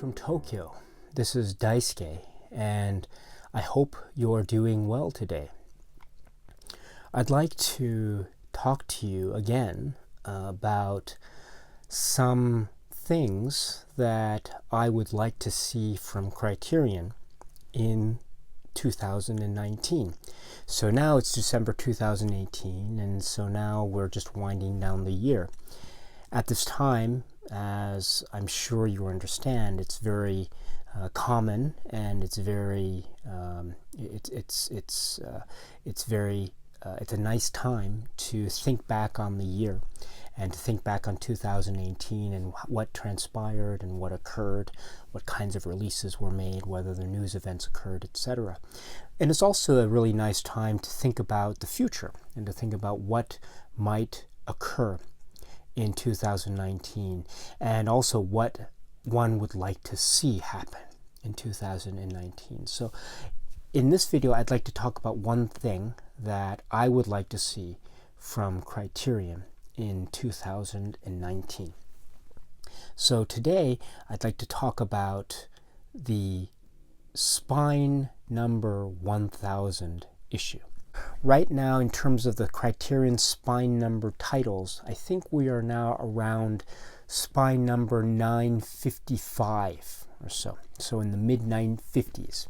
from Tokyo. This is Daisuke, and I hope you're doing well today. I'd like to talk to you again about some things that I would like to see from Criterion in 2019. So now it's December 2018, and so now we're just winding down the year. At this time, as I'm sure you understand, it's very common, and it's very it's a nice time to think back on the year and to think back on 2018 and what transpired and what occurred, what kinds of releases were made, whether the news events occurred, etc. And it's also a really nice time to think about the future and to think about what might occur in 2019, and also what one would like to see happen in 2019. So in this video, I'd like to talk about one thing that I would like to see from Criterion in 2019. So today, I'd like to talk about the Spine number 1000 issue. Right now, in terms of the Criterion spine number titles, I think we are now around spine number 955 or so in the mid-950s.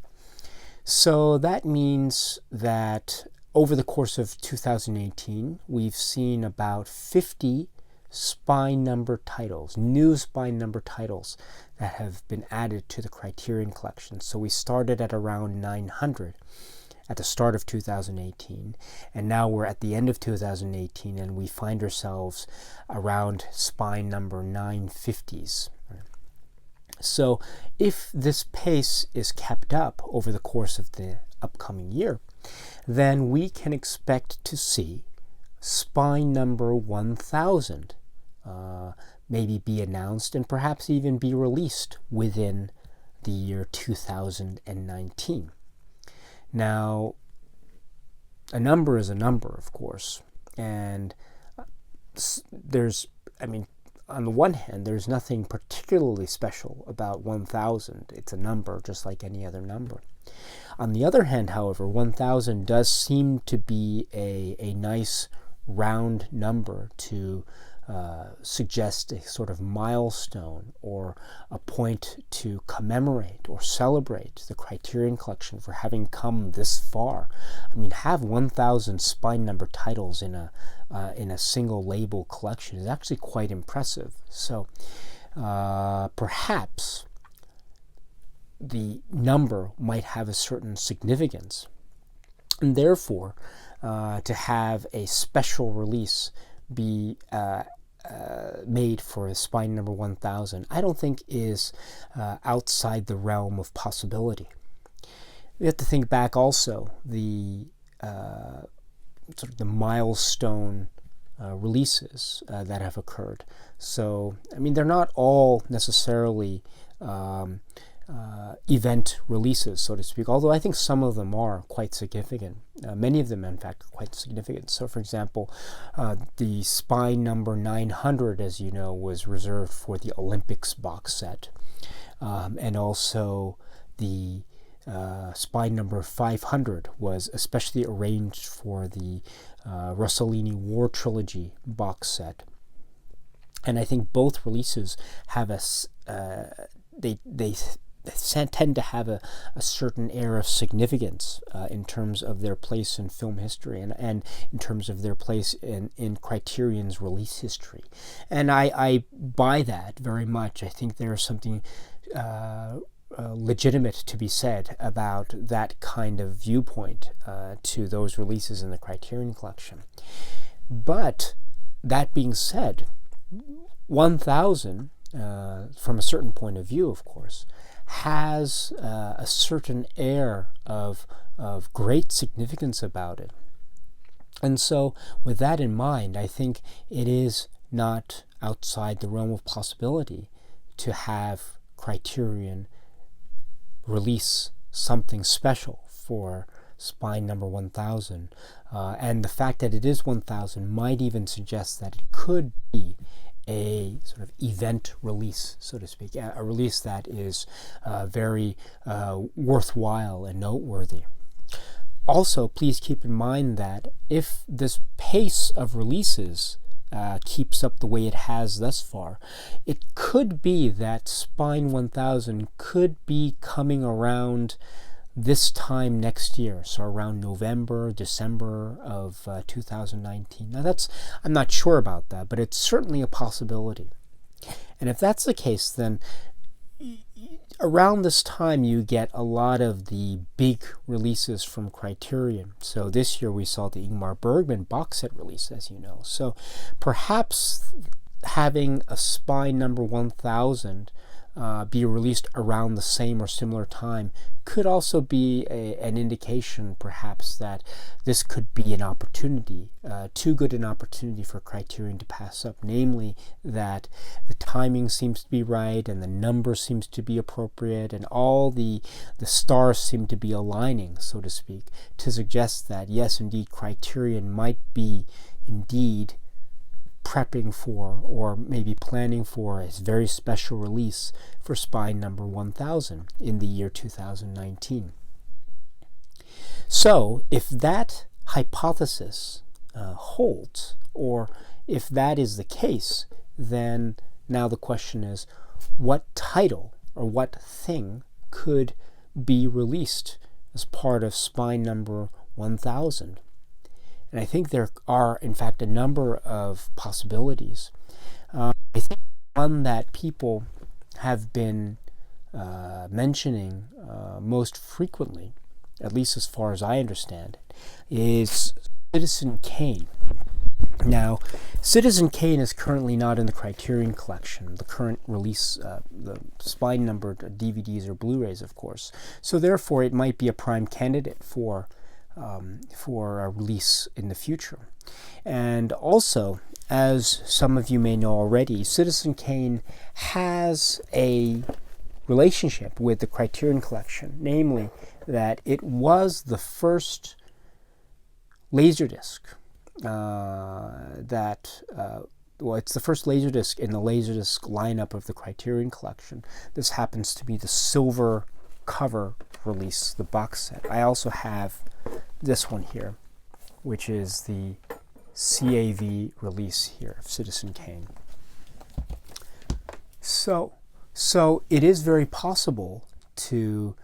So that means that over the course of 2018, we've seen about 50 spine number titles, new spine number titles that have been added to the Criterion collection. So we started at around 900 at the start of 2018, and now we're at the end of 2018, and we find ourselves around spine number 950s. So if this pace is kept up over the course of the upcoming year, then we can expect to see spine number 1000 maybe be announced and perhaps even be released within the year 2019. Now, a number is a number, of course, and on the one hand, there's nothing particularly special about 1000. It's a number just like any other number. On the other hand, however, 1000 does seem to be a nice round number to suggest a sort of milestone or a point to commemorate or celebrate the Criterion collection for having come this far. I mean, have 1000 spine number titles in a single label collection is actually quite impressive. So perhaps the number might have a certain significance, and therefore to have a special release be made for spine number 1000, I don't think is outside the realm of possibility. We have to think back also the sort of the milestone releases that have occurred. So, I mean, they're not all necessarily event releases, so to speak, although I think some of them are quite significant. Many of them, in fact, are quite significant. So, for example, the spine number 900, as you know, was reserved for the Olympics box set. And also the spine number 500 was especially arranged for the Rossellini War Trilogy box set. And I think both releases have they tend to have a certain air of significance in terms of their place in film history and in terms of their place in Criterion's release history. And I buy that very much. I think there is something legitimate to be said about that kind of viewpoint to those releases in the Criterion collection. But that being said, 1000, from a certain point of view, of course, has a certain air of great significance about it. And so with that in mind, I think it is not outside the realm of possibility to have Criterion release something special for spine number 1000. And the fact that it is 1000 might even suggest that it could be a sort of event release, so to speak, a release that is very worthwhile and noteworthy. Also, please keep in mind that if this pace of releases keeps up the way it has thus far, it could be that Spine 1000 could be coming around this time next year, so around November, December of 2019. Now I'm not sure about that, but it's certainly a possibility. And if that's the case, then around this time you get a lot of the big releases from Criterion. So this year we saw the Ingmar Bergman box set release, as you know. So perhaps having a Spine number 1000 be released around the same or similar time could also be an indication, perhaps, that this could be an opportunity, too good an opportunity for Criterion to pass up, namely that the timing seems to be right and the number seems to be appropriate and all the stars seem to be aligning, so to speak, to suggest that, yes, indeed, Criterion might be indeed prepping for or maybe planning for a very special release for Spine number 1000 in the year 2019. So if that hypothesis holds, or if that is the case, then now the question is, what title or what thing could be released as part of Spine number 1000? And I think there are, in fact, a number of possibilities. I think one that people have been mentioning most frequently, at least as far as I understand it, is Citizen Kane. Now, Citizen Kane is currently not in the Criterion collection, the current release, the spine numbered DVDs or Blu-rays, of course. So therefore, it might be a prime candidate for a release in the future. And also, as some of you may know already, Citizen Kane has a relationship with the Criterion collection, namely that it was the first Laserdisc it's the first Laserdisc in the Laserdisc lineup of the Criterion collection. This happens to be the silver cover release, the box set. I also have this one here, which is the CAV release here of Citizen Kane. So it is very possible to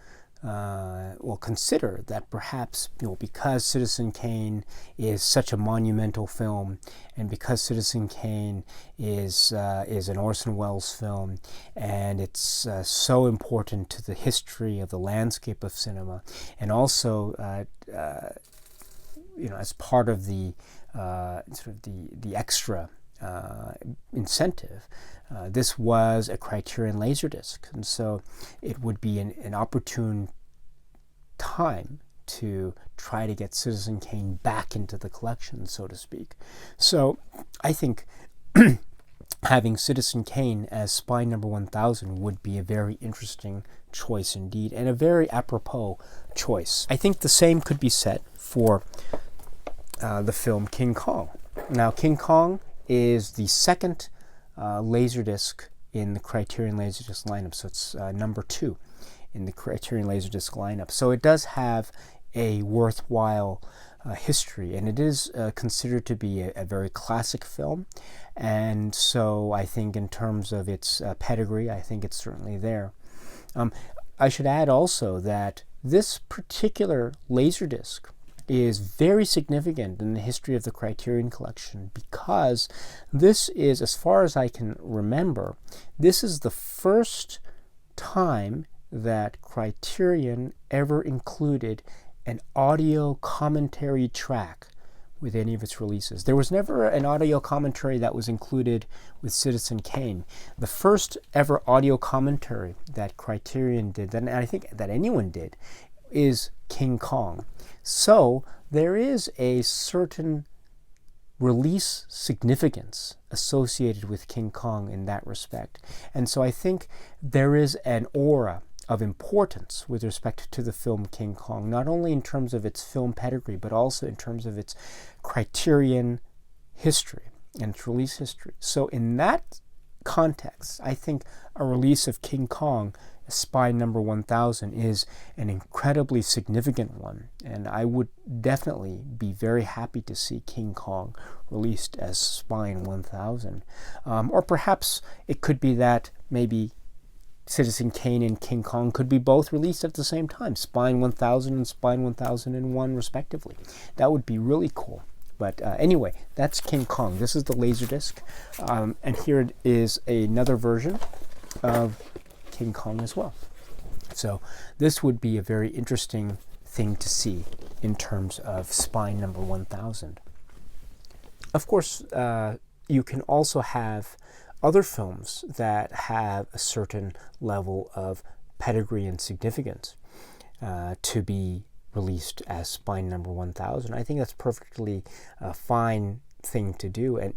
consider that perhaps, because Citizen Kane is such a monumental film, and because Citizen Kane is an Orson Welles film, and it's so important to the history of the landscape of cinema, and also as part of the the extra incentive. This was a Criterion Laserdisc, and so it would be an opportune time to try to get Citizen Kane back into the collection, so to speak. So I think having Citizen Kane as Spine number 1000 would be a very interesting choice indeed, and a very apropos choice. I think the same could be said for the film King Kong. Now, King Kong is the second Laserdisc in the Criterion Laserdisc lineup, so it's number 2 in the Criterion Laserdisc lineup. So it does have a worthwhile history, and it is considered to be a very classic film. And so I think in terms of its pedigree, I think it's certainly there. I should add also that this particular Laserdisc is very significant in the history of the Criterion collection, because this is, as far as I can remember, this is the first time that Criterion ever included an audio commentary track with any of its releases. There was never an audio commentary that was included with Citizen Kane. The first ever audio commentary that Criterion did, and I think that anyone did, is King Kong. So there is a certain release significance associated with King Kong in that respect. And so I think there is an aura of importance with respect to the film King Kong, not only in terms of its film pedigree, but also in terms of its Criterion history. and its release history. So in that context, I think a release of King Kong, Spine number 1000, is an incredibly significant one, and I would definitely be very happy to see King Kong released as Spine 1000. Or perhaps it could be that maybe Citizen Kane and King Kong could be both released at the same time, Spine 1000 and Spine 1001 respectively. That would be really cool. But anyway, that's King Kong. This is the Laserdisc, and here it is another version of King Kong as well. So this would be a very interesting thing to see in terms of Spine number 1000. Of course, you can also have other films that have a certain level of pedigree and significance to be released as Spine number 1000. I think that's perfectly fine thing to do, and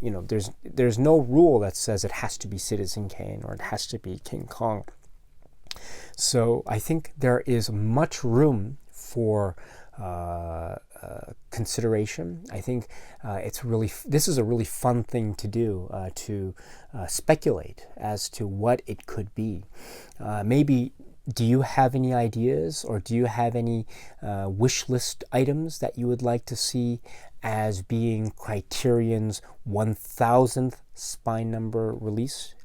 there's no rule that says it has to be Citizen Kane or it has to be King Kong. So I think there is much room for consideration. I think this is a really fun thing to do, to speculate as to what it could be. Maybe, do you have any ideas, or do you have any wish list items that you would like to see as being Criterion's 1000th Spine number release?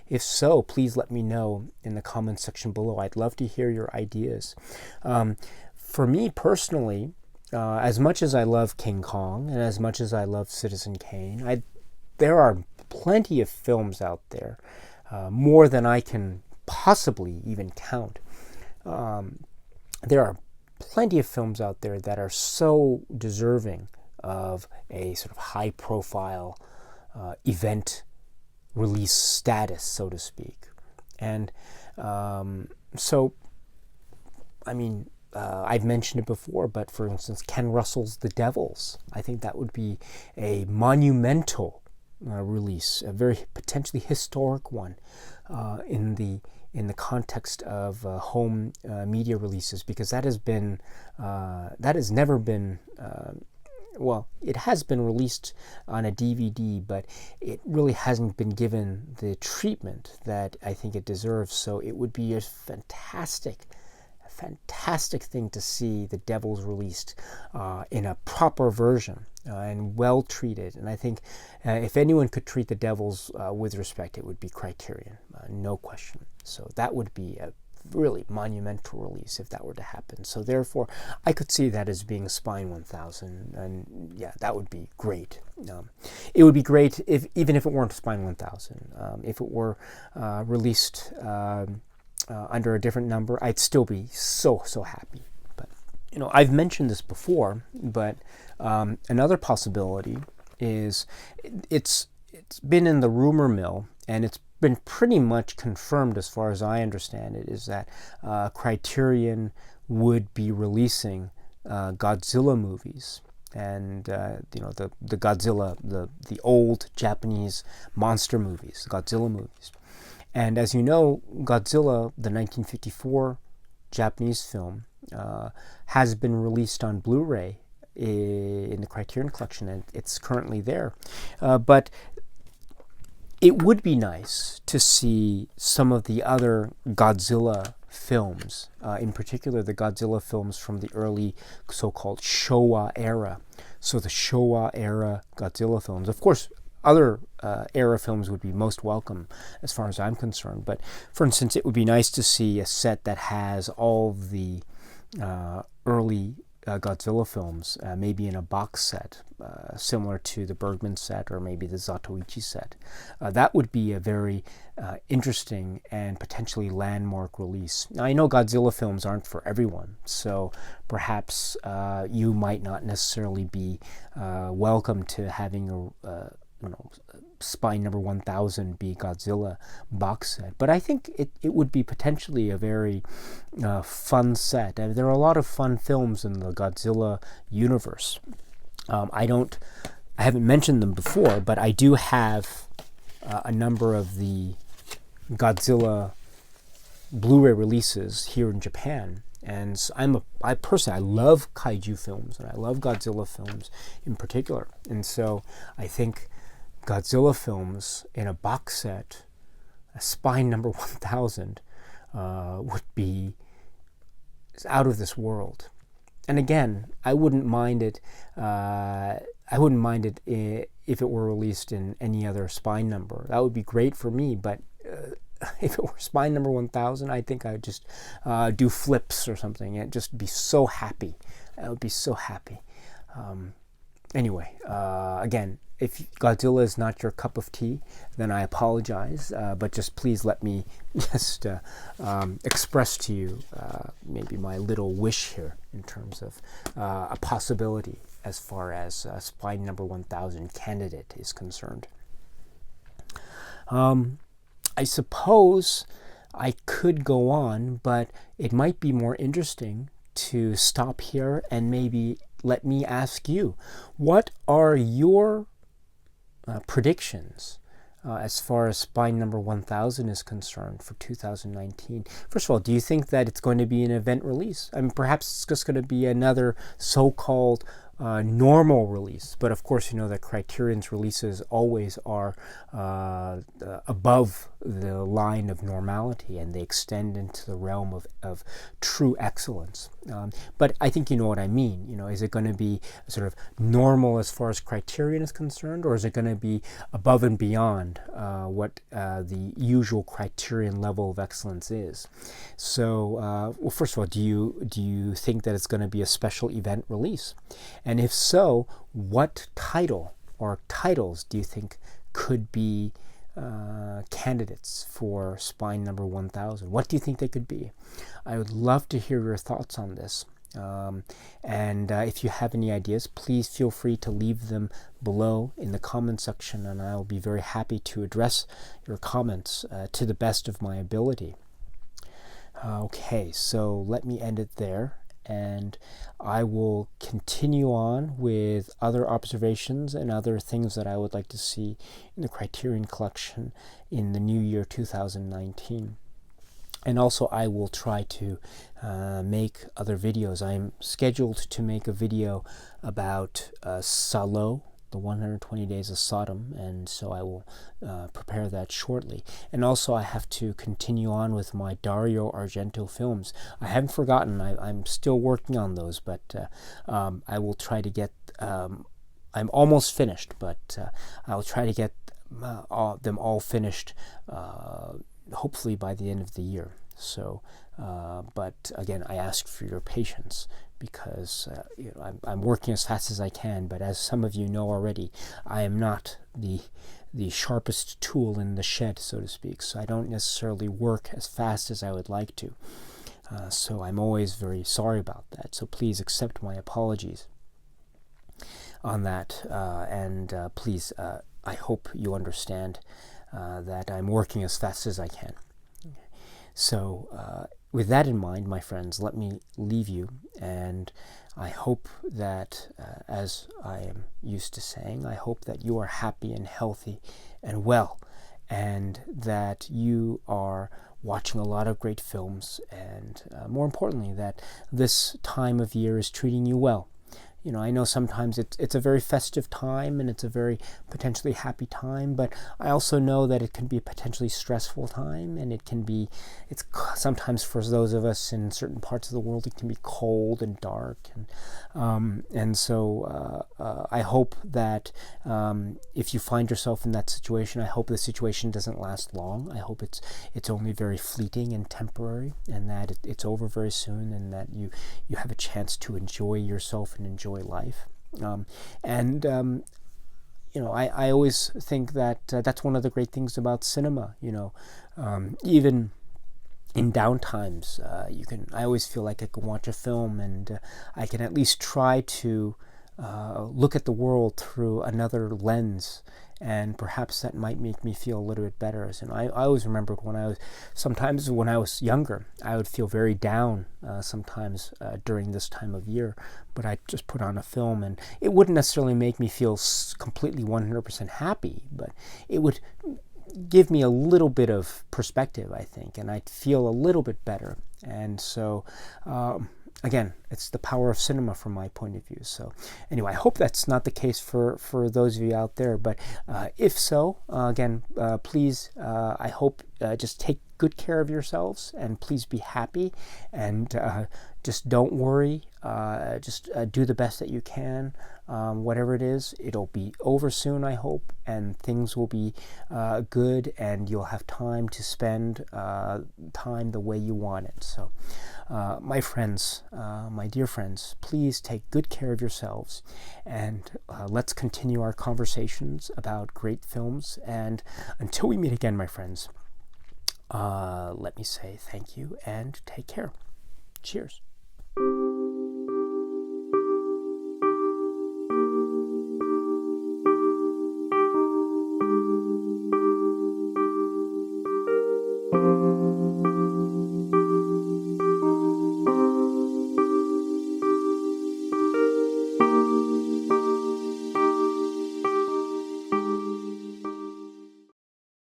If so, please let me know in the comments section below. I'd love to hear your ideas. For me personally, as much as I love King Kong and as much as I love Citizen Kane, there are plenty of films out there, more than I can possibly even count. There are plenty of films out there that are so deserving of a sort of high-profile event release status, so to speak. And so, I mean, I've mentioned it before, but for instance, Ken Russell's The Devils. I think that would be a monumental release, a very potentially historic one in the context of home media releases, because that has never been. Well, it has been released on a DVD, but it really hasn't been given the treatment that I think it deserves. So it would be a fantastic thing to see The Devils released in a proper version and well treated. And I think if anyone could treat The Devils with respect, it would be Criterion, no question. So that would be a really monumental release if that were to happen. So therefore, I could see that as being Spine 1000, and yeah, that would be great. It would be great even if it weren't Spine 1000. If it were released under a different number, I'd still be so happy. But I've mentioned this before, but another possibility is it's been in the rumor mill, and it's been pretty much confirmed as far as I understand it, is that Criterion would be releasing Godzilla movies, and the Godzilla, the old Japanese monster movies, Godzilla movies. And as you know, Godzilla, the 1954 Japanese film, has been released on Blu-ray in the Criterion collection, and it's currently there. But it would be nice to see some of the other Godzilla films, in particular the Godzilla films from the early so-called Showa era. So the Showa era Godzilla films. Of course, other era films would be most welcome as far as I'm concerned. But for instance, it would be nice to see a set that has all the early Godzilla films, maybe in a box set, similar to the Bergman set or maybe the Zatoichi set. That would be a very interesting and potentially landmark release. Now, I know Godzilla films aren't for everyone, so perhaps you might not necessarily be welcome to having a Spine number 1000 be Godzilla box set, but I think it would be potentially a very fun set. And there are a lot of fun films in the Godzilla universe. I haven't mentioned them before, but I do have a number of the Godzilla Blu-ray releases here in Japan. And so I personally love kaiju films, and I love Godzilla films in particular. And so I think Godzilla films in a box set, a Spine number 1000, would be out of this world. And again, I wouldn't mind it. I wouldn't mind it if it were released in any other Spine number. That would be great for me. But if it were Spine number 1000, I think I would just do flips or something and just be so happy. I would be so happy. Anyway, again, if Godzilla is not your cup of tea, then I apologize. But just please let me just express to you maybe my little wish here in terms of a possibility as far as Spine number 1000 candidate is concerned. I suppose I could go on, but it might be more interesting to stop here and maybe let me ask you, what are your predictions as far as Spine number 1000 is concerned for 2019? First of all, do you think that it's going to be an event release? I mean, perhaps it's just going to be another so-called normal release, but of course you know that Criterion's releases always are above the line of normality, and they extend into the realm of true excellence. But I think you know what I mean. You know, is it going to be sort of normal as far as Criterion is concerned, or is it going to be above and beyond what the usual Criterion level of excellence is? So, well, first of all, do you think that it's going to be a special event release? And if so, what title or titles do you think could be candidates for Spine number 1000? What do you think they could be? I would love to hear your thoughts on this. And if you have any ideas, please feel free to leave them below in the comment section, and I will be very happy to address your comments to the best of my ability. Okay, so let me end it there, and I will continue on with other observations and other things that I would like to see in the Criterion collection in the new year 2019. And also I will try to make other videos. I'm scheduled to make a video about Salo, the 120 Days of Sodom, and so I will prepare that shortly. And also I have to continue on with my Dario Argento films. I haven't forgotten. I'm still working on those, but I will try to get... I'm almost finished, but I'll try to get them all finished hopefully by the end of the year. So, but again, I ask for your patience, because you know, I'm working as fast as I can, but as some of you know already, I am not the sharpest tool in the shed, so to speak, so I don't necessarily work as fast as I would like to. So I'm always very sorry about that, so please accept my apologies on that, and please, I hope you understand that I'm working as fast as I can. So with that in mind, my friends, let me leave you, and I hope that, as I am used to saying, I hope that you are happy and healthy and well, and that you are watching a lot of great films, and more importantly, that this time of year is treating you well. You know, I know sometimes it's a very festive time and it's a very potentially happy time, but I also know that it can be a potentially stressful time, and it's sometimes for those of us in certain parts of the world, it can be cold and dark, and so I hope that if you find yourself in that situation, I hope the situation doesn't last long. I hope it's only very fleeting and temporary, and that it's over very soon, and that you have a chance to enjoy yourself and enjoy life. You know, I always think that that's one of the great things about cinema. You know, even in downtimes, I always feel like I can watch a film, and I can at least try to look at the world through another lens, and perhaps that might make me feel a little bit better. And I always remembered sometimes when I was younger, I would feel very down sometimes during this time of year, but I'd just put on a film, and it wouldn't necessarily make me feel completely 100% happy, but it would give me a little bit of perspective, I think, and I'd feel a little bit better. And so again, it's the power of cinema from my point of view. So anyway, I hope that's not the case for those of you out there. But if so, again, please, I hope just take good care of yourselves, and please be happy, and just don't worry. Just do the best that you can. Whatever it is, it'll be over soon, I hope, and things will be good, and you'll have time to spend time the way you want it. So my friends, my dear friends, please take good care of yourselves, and let's continue our conversations about great films. And until we meet again, my friends, let me say thank you and take care. Cheers.